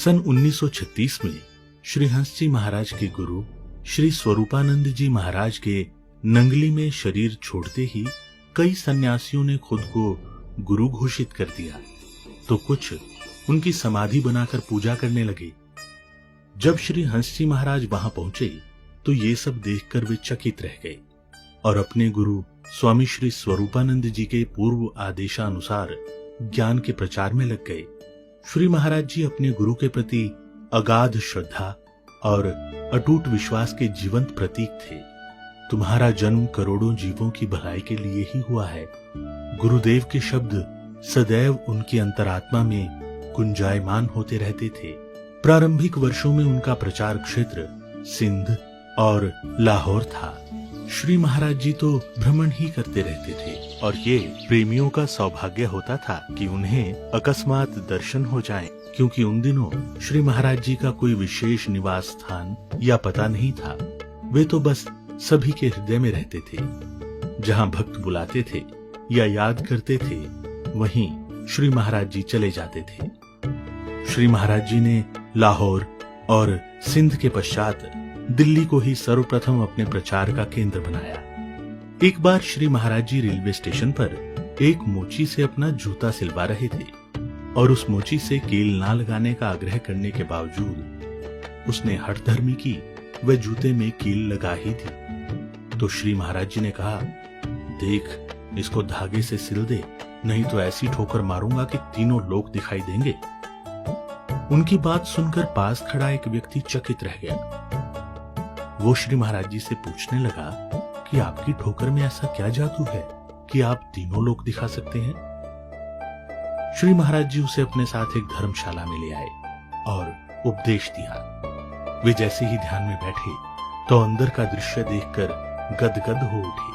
सन 1936 में श्री हंस जी महाराज के गुरु श्री स्वरूपानंद जी महाराज के नंगली में शरीर छोड़ते ही कई सन्यासियों ने खुद को गुरु घोषित कर दिया, तो कुछ उनकी समाधि बनाकर पूजा करने लगे। जब श्री हंस जी महाराज वहां पहुंचे तो ये सब देखकर वे चकित रह गए और अपने गुरु स्वामी श्री स्वरूपानंद जी के पूर्व आदेशानुसार ज्ञान के प्रचार में लग गए। श्री महाराज जी अपने गुरु के प्रति अगाध श्रद्धा और अटूट विश्वास के जीवंत प्रतीक थे। तुम्हारा जन्म करोड़ों जीवों की भलाई के लिए ही हुआ है। गुरुदेव के शब्द सदैव उनकी अंतरात्मा में गुंजायमान होते रहते थे। प्रारंभिक वर्षों में उनका प्रचार क्षेत्र सिंध और लाहौर था। श्री महाराज जी तो भ्रमण ही करते रहते थे और ये प्रेमियों का सौभाग्य होता था कि उन्हें अकस्मात दर्शन हो जाएं, क्योंकि उन दिनों श्री महाराज जी का कोई विशेष निवास स्थान या पता नहीं था। वे तो बस सभी के हृदय में रहते थे। जहां भक्त बुलाते थे या याद करते थे, वहीं श्री महाराज जी चले जाते थे। श्री महाराज जी ने लाहौर और सिंध के पश्चात दिल्ली को ही सर्वप्रथम अपने प्रचार का केंद्र बनाया। एक बार श्री महाराज जी रेलवे स्टेशन पर एक मोची से अपना जूता सिलवा रहे थे और उस मोची से कील ना लगाने का आग्रह करने के बावजूद उसने हठधर्मी की वह जूते में कील लगा ही दी। तो श्री महाराज जी ने कहा, देख, इसको धागे से सिल दे, नहीं तो ऐसी ठोकर मारूंगा कि तीनों लोग दिखाई देंगे। उनकी बात सुनकर पास खड़ा एक व्यक्ति चकित रह गया। वो श्री महाराज जी से पूछने लगा कि आपकी ठोकर में ऐसा क्या जादू है कि आप तीनों लोग दिखा सकते हैं। श्री महाराज जी उसे अपने साथ एक धर्मशाला में ले आए और उपदेश दिया। वे जैसे ही ध्यान में बैठे तो अंदर का दृश्य देखकर गदगद हो उठे।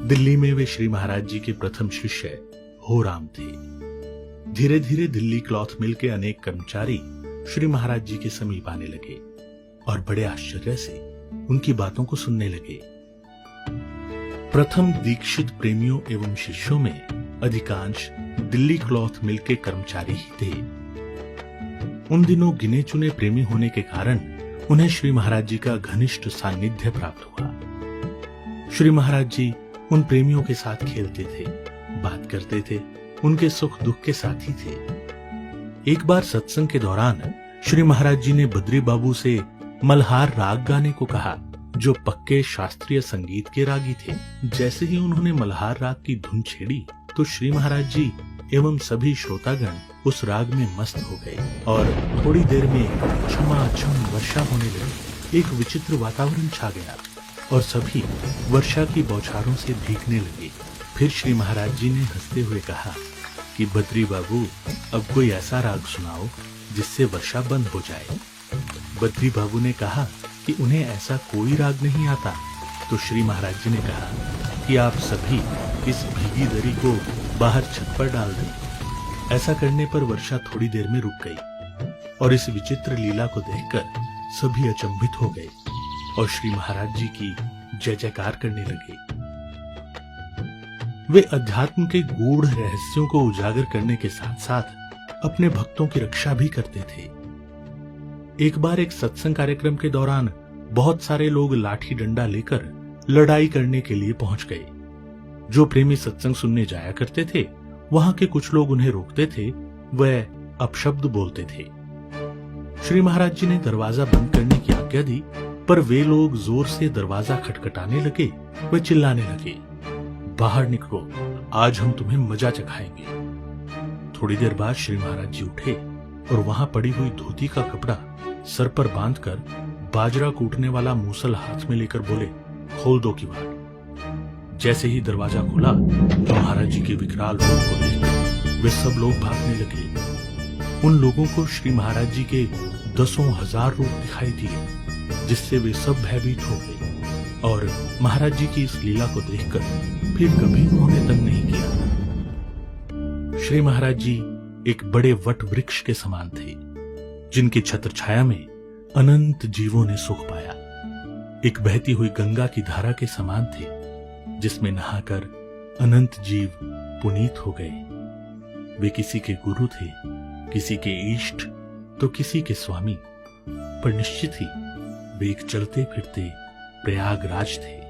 दिल्ली में वे श्री महाराज जी के प्रथम शिष्य होराम थे। धीरे धीरे दिल्ली क्लॉथ मिल के अनेक कर्मचारी श्री महाराज जी के समीप आने लगे और बड़े आश्चर्य से उनकी बातों को सुनने लगे। प्रथम दीक्षित प्रेमियों एवं शिष्यों में अधिकांश दिल्ली क्लॉथ मिल के कर्मचारी ही थे। उन दिनों गिने चुने प्रेमी होने के कारण उन्हें श्री महाराज जी का घनिष्ठ सानिध्य प्राप्त हुआ। श्री महाराज जी उन प्रेमियों के साथ खेलते थे, बात करते थे, उनके सुख दुख के साथी थे। एक बार सत्संग के दौरान श्री महाराज जी ने बद्री बाबू से मल्हार राग गाने को कहा, जो पक्के शास्त्रीय संगीत के रागी थे। जैसे ही उन्होंने मल्हार राग की धुन छेड़ी तो श्री महाराज जी एवं सभी श्रोतागण उस राग में मस्त हो गए और थोड़ी देर में छमाछम वर्षा होने लगी। एक विचित्र वातावरण छा गया और सभी वर्षा की बौछारों से भीगने लगे। फिर श्री महाराज जी ने हंसते हुए कहा कि बद्री बाबू, अब कोई ऐसा राग सुनाओ जिससे वर्षा बंद हो जाए। बद्री बाबू ने कहा कि उन्हें ऐसा कोई राग नहीं आता। तो श्री महाराज जी ने कहा कि आप सभी इस भीगी दरी को बाहर छत पर डाल दें। ऐसा करने पर वर्षा थोड़ी देर में रुक गई और इस विचित्र लीला को देखकर सभी अचंभित हो गए और श्री महाराज जी की जय जयकार करने लगे। वे अध्यात्म के गूढ़ रहस्यों को उजागर करने के साथ साथ अपने भक्तों की रक्षा भी करते थे। एक बार एक सत्संग कार्यक्रम के दौरान बहुत सारे लोग लाठी डंडा लेकर लड़ाई करने के लिए पहुंच गए। जो प्रेमी सत्संग सुनने जाया करते थे, वहां के कुछ लोग उन्हें रोकते थे, वह अपशब्द बोलते थे। श्री महाराज जी ने दरवाजा बंद करने की आज्ञा दी, पर वे लोग जोर से दरवाजा खटखटाने लगे। वे चिल्लाने लगे, बाहर निकलो, आज हम तुम्हें मजा चखाएंगे। थोड़ी देर बाद श्री महाराज जी उठे और वहां पड़ी हुई धोती का कपड़ा सर पर बांधकर बाजरा कूटने वाला मूसल हाथ में लेकर बोले, खोल दो किवाड़। जैसे ही दरवाजा खुला तो महाराज जी के विकराल रूप को देखकर वे सब लोग भागने लगे। उन लोगों को श्री महाराज जी के दसों हजार रूप दिखाई दिए, जिससे वे सब भयभीत हो गए और महाराज जी की इस लीला को देखकर फिर कभी उन्होंने तंग नहीं किया। श्री महाराज जी एक बड़े वट वृक्ष के समान थे, जिनकी छत्र छाया में अनंत जीवों ने सुख पाया। एक बहती हुई गंगा की धारा के समान थे, जिसमें नहाकर अनंत जीव पुनीत हो गए। वे किसी के गुरु थे, किसी के इष्ट तो किसी के स्वामी, पर निश्चित ही वे एक चलते फिरते प्रयागराज थे।